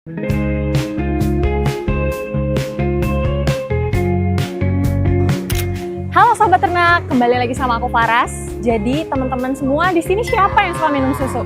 Halo Sobat Ternak, kembali lagi sama aku Paras. Jadi teman-teman semua di sini siapa yang suka minum susu?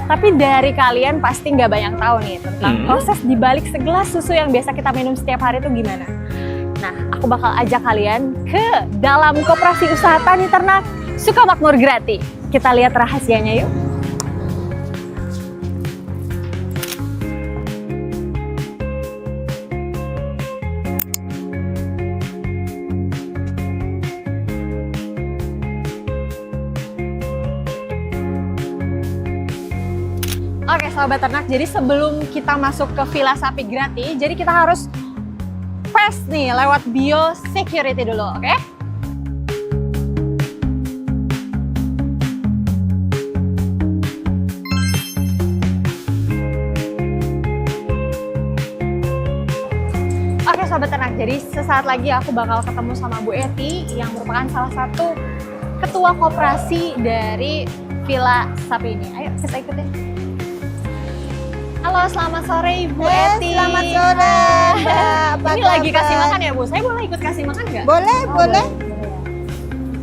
Tapi dari kalian pasti nggak banyak tahu nih tentang proses dibalik segelas susu yang biasa kita minum setiap hari itu gimana. Nah, aku bakal ajak kalian ke dalam koperasi usaha tani ternak Sukamakmur Grati. Kita lihat rahasianya yuk. Oke Sobat Ternak, jadi sebelum kita masuk ke Villa Sapi Grati, jadi kita harus pass nih lewat biosecurity dulu, oke? Oke Sobat Ternak, jadi sesaat lagi aku bakal ketemu sama Bu Eti yang merupakan salah satu ketua koperasi dari Villa Sapi ini. Ayo kita ikutin. Halo, selamat sore Ibu Eti. Selamat sore, Mbak. Apa Ini lagi kabar? kasih makan ya Bu? Saya boleh ikut kasih makan nggak? Boleh, Oh, boleh.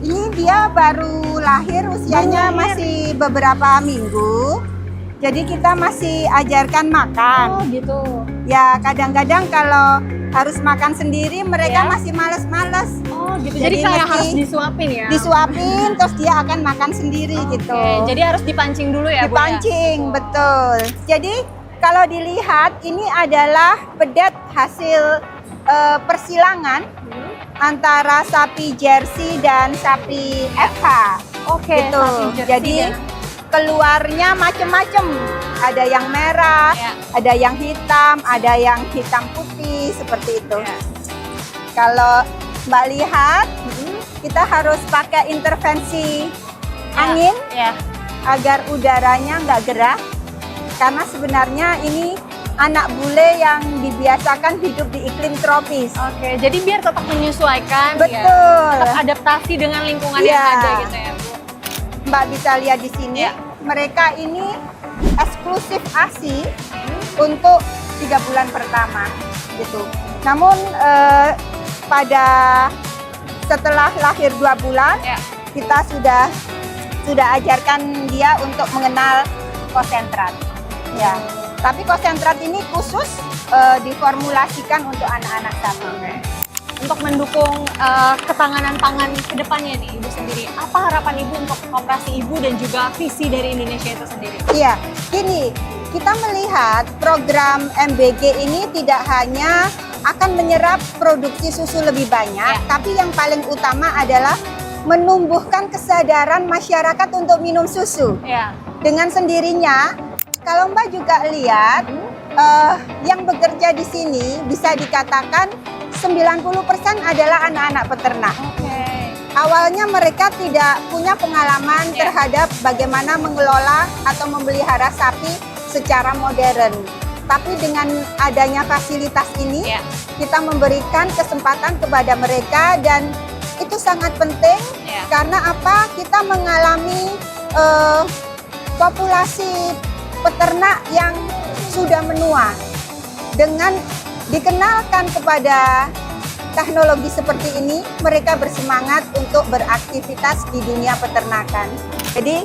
Ini dia baru lahir, usianya Baru lahir. masih beberapa minggu. Jadi kita masih ajarkan makan. Oh gitu. Ya kadang-kadang kalau harus makan sendiri mereka Ya. masih males-males. Oh gitu. Jadi Jadi kayak mesti harus disuapin ya? Disuapin terus dia akan makan sendiri gitu. Oke, jadi harus dipancing dulu ya Bu? Dipancing, betul. Jadi kalau dilihat ini adalah pedet hasil persilangan antara sapi Jersey dan sapi FH. Oke, Gitu. sapi Jersey Jadi dan- keluarnya macem-macem. Ada yang merah, Ya. ada yang hitam putih seperti itu. Ya. Kalau Mbak lihat, kita harus pakai intervensi angin Ya. agar udaranya nggak gerak. Karena sebenarnya ini anak bule yang dibiasakan hidup di iklim tropis. Oke, jadi biar tetap menyesuaikan ya. Betul. Tetap adaptasi dengan lingkungan yang Iya. ada gitu ya Bu? Mbak bisa lihat di sini, Ya. mereka ini eksklusif ASI untuk 3 bulan pertama, gitu. Namun pada setelah lahir 2 bulan, Ya. kita sudah ajarkan dia untuk mengenal konsentrat. Ya. Tapi konsentrat ini khusus diformulasikan untuk anak-anak sapi. Untuk mendukung ketahanan pangan ke depannya nih Ibu sendiri, apa harapan Ibu untuk koperasi Ibu dan juga visi dari Indonesia itu sendiri? Iya, gini, kita melihat program MBG ini tidak hanya akan menyerap produksi susu lebih banyak, Ya. tapi yang paling utama adalah menumbuhkan kesadaran masyarakat untuk minum susu. Ya. Dengan sendirinya, kalau Mbak juga lihat, yang bekerja di sini bisa dikatakan 90% adalah anak-anak peternak. Oke. Awalnya mereka tidak punya pengalaman Ya. terhadap bagaimana mengelola atau memelihara sapi secara modern. Tapi dengan adanya fasilitas ini, Ya. kita memberikan kesempatan kepada mereka dan itu sangat penting Ya. karena apa? Kita mengalami populasi peternak yang sudah menua. Dengan dikenalkan kepada teknologi seperti ini, mereka bersemangat untuk beraktivitas di dunia peternakan. Jadi,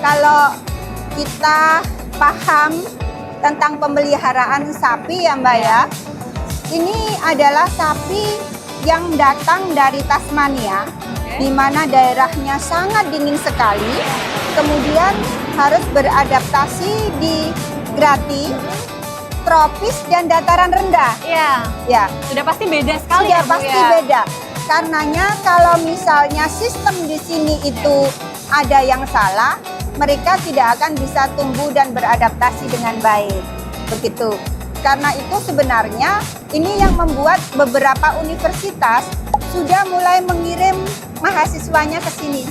kalau kita paham tentang pemeliharaan sapi ya Mbak ya, ini adalah sapi yang datang dari Tasmania, di mana daerahnya sangat dingin sekali, kemudian harus beradaptasi di Grati, tropis dan dataran rendah. Iya. Ya, Sudah pasti beda sekali sudah ya Bu pasti ya? beda. Karenanya kalau misalnya sistem di sini itu ada yang salah, mereka tidak akan bisa tumbuh dan beradaptasi dengan baik. Begitu. Karena itu sebenarnya ini yang membuat beberapa universitas sudah mulai mengirim mahasiswanya ke sini.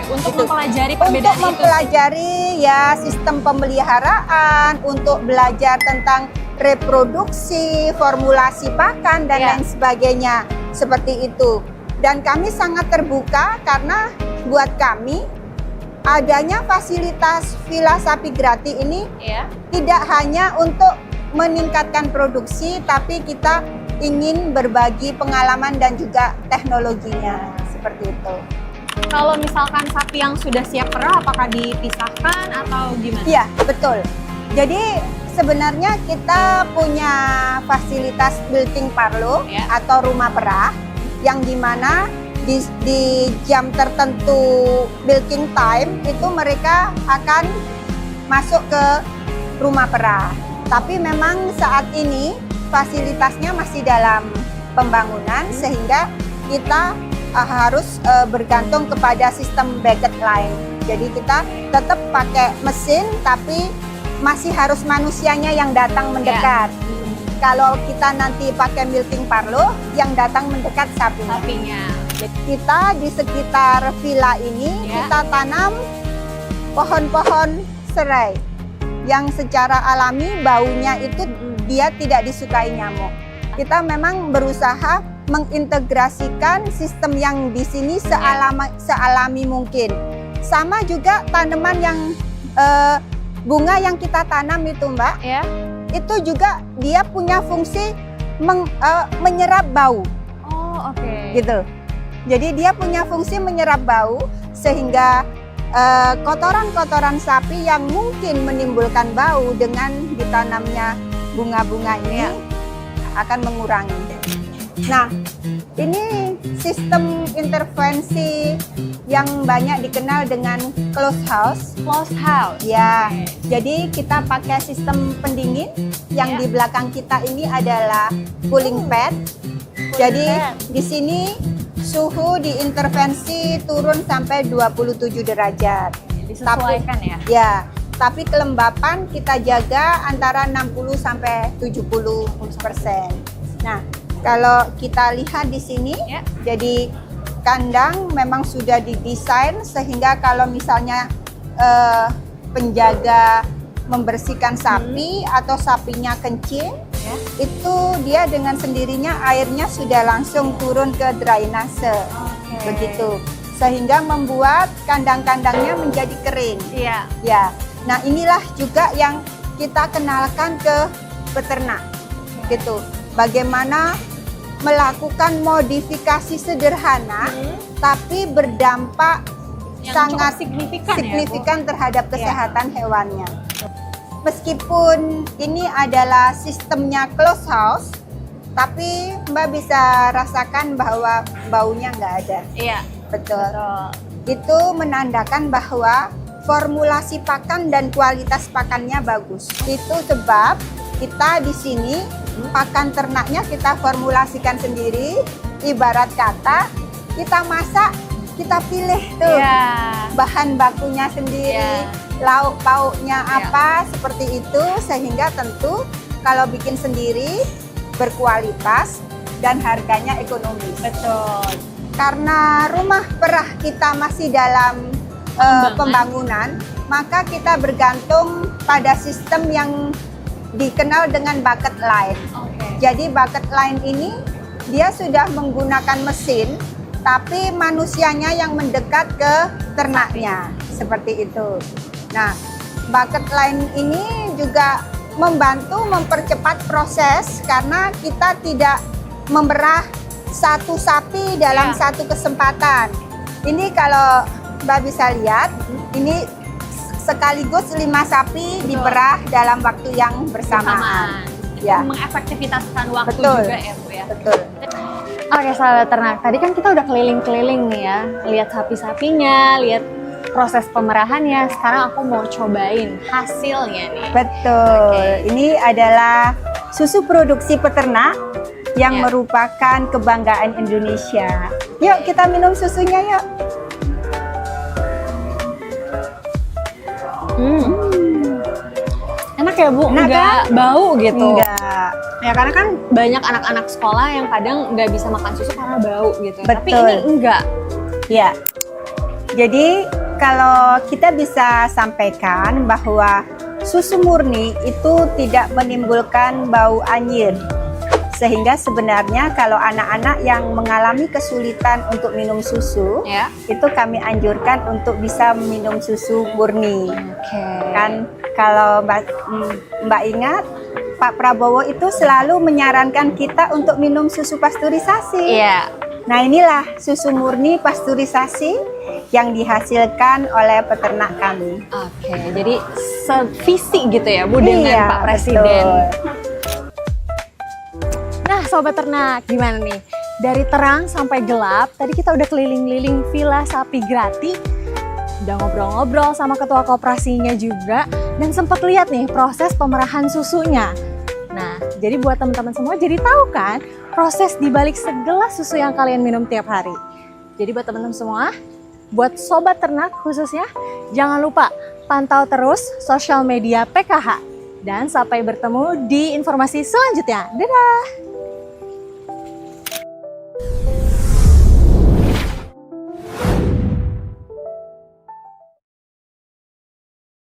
Untuk Gitu. mempelajari Untuk perbedaan itu. mempelajari ya sistem pemeliharaan, untuk belajar tentang reproduksi, formulasi pakan dan Ya. lain sebagainya seperti itu. Dan kami sangat terbuka karena buat kami adanya fasilitas Villa Sapi Grati ini Iya. tidak hanya untuk meningkatkan produksi, tapi kita ingin berbagi pengalaman dan juga teknologinya, seperti itu. Kalau misalkan sapi yang sudah siap perah, apakah dipisahkan atau gimana? Iya, betul. Jadi sebenarnya kita punya fasilitas building parlour Ya. atau rumah perah, yang dimana di jam tertentu building time itu mereka akan masuk ke rumah perah. Tapi memang saat ini fasilitasnya masih dalam pembangunan, sehingga kita harus bergantung kepada sistem bucket line. Jadi kita tetap pakai mesin, tapi masih harus manusianya yang datang mendekat. Kalau kita nanti pakai milking parlour, yang datang mendekat sapinya. Kita di sekitar villa ini kita tanam pohon-pohon serai yang secara alami baunya itu dia tidak disukai nyamuk. Kita memang berusaha mengintegrasikan sistem yang di sini sealami mungkin. Sama juga tanaman yang bunga yang kita tanam itu, Mbak, itu juga dia punya fungsi menyerap bau. Oh, oke. Gitu. Jadi dia punya fungsi menyerap bau, sehingga kotoran-kotoran sapi yang mungkin menimbulkan bau dengan ditanamnya bunga-bunga ini akan mengurangi. Nah, ini sistem intervensi yang banyak dikenal dengan closed house. Closed house. Ya, jadi kita pakai sistem pendingin yang di belakang kita ini adalah cooling pad. Jadi di sini suhu diintervensi turun sampai 27 derajat. Disesuaikan Ya, tapi kelembapan kita jaga antara 60 sampai 70%. Nah, kalau kita lihat di sini, jadi kandang memang sudah didesain sehingga kalau misalnya penjaga membersihkan sapi atau sapinya kencing, itu dia dengan sendirinya airnya sudah langsung turun ke drainase, begitu, sehingga membuat kandang-kandangnya menjadi kering. Ya, nah inilah juga yang kita kenalkan ke peternak, gitu. Bagaimana melakukan modifikasi sederhana, tapi berdampak yang sangat signifikan terhadap kesehatan hewannya. Meskipun ini adalah sistemnya closed house, tapi Mbak bisa rasakan bahwa baunya nggak ada. Iya. Betul. Itu menandakan bahwa formulasi pakan dan kualitas pakannya bagus. Itu sebab kita di sini pakan ternaknya kita formulasikan sendiri. Ibarat kata kita masak, kita pilih tuh bahan bakunya sendiri, lauk pauknya apa, seperti itu, sehingga tentu kalau bikin sendiri berkualitas dan harganya ekonomis. Betul. Karena rumah perah kita masih dalam pembangunan, maka kita bergantung pada sistem yang dikenal dengan bucket line. Jadi bucket line ini dia sudah menggunakan mesin, tapi manusianya yang mendekat ke ternaknya, seperti itu. Nah, bucket line ini juga membantu mempercepat proses karena kita tidak memberah satu sapi dalam satu kesempatan. Ini kalau Mbak bisa lihat, ini sekaligus 5 sapi diperah dalam waktu yang bersamaan. Mengefektivitaskan waktu Betul. juga ya, Bu ya. Betul. Oke, sahabat ternak. Tadi kan kita udah keliling-keliling nih ya, lihat sapi-sapinya, lihat proses pemerahannya. Sekarang aku mau cobain hasilnya nih. Betul. Ini adalah susu produksi peternak yang merupakan kebanggaan Indonesia. Yuk kita minum susunya yuk. Enak ya Bu, Enak, nggak bau gitu. Enggak. Ya karena kan banyak anak-anak sekolah yang kadang nggak bisa makan susu karena bau gitu. Tapi Betul. ini enggak. Ya. Jadi kalau kita bisa sampaikan bahwa susu murni itu tidak menimbulkan bau anyir. Sehingga sebenarnya kalau anak-anak yang mengalami kesulitan untuk minum susu, itu kami anjurkan untuk bisa minum susu murni. Kan kalau Mbak ingat, Pak Prabowo itu selalu menyarankan kita untuk minum susu pasteurisasi. Iya. Nah, inilah susu murni pasteurisasi yang dihasilkan oleh peternak kami. Oke, jadi sevisi gitu ya Bu dengan Iya, Pak Presiden. betul. Nah, sobat ternak, gimana nih? Dari terang sampai gelap, tadi kita udah keliling-keliling Villa Sapi Grati, udah ngobrol-ngobrol sama ketua koperasinya juga, dan sempat lihat nih proses pemerahan susunya. Nah, jadi buat teman-teman semua jadi tahu kan proses dibalik segelas susu yang kalian minum tiap hari. Jadi buat teman-teman semua, buat sobat ternak khususnya, jangan lupa pantau terus sosial media PKH. Dan sampai bertemu di informasi selanjutnya. Dadah!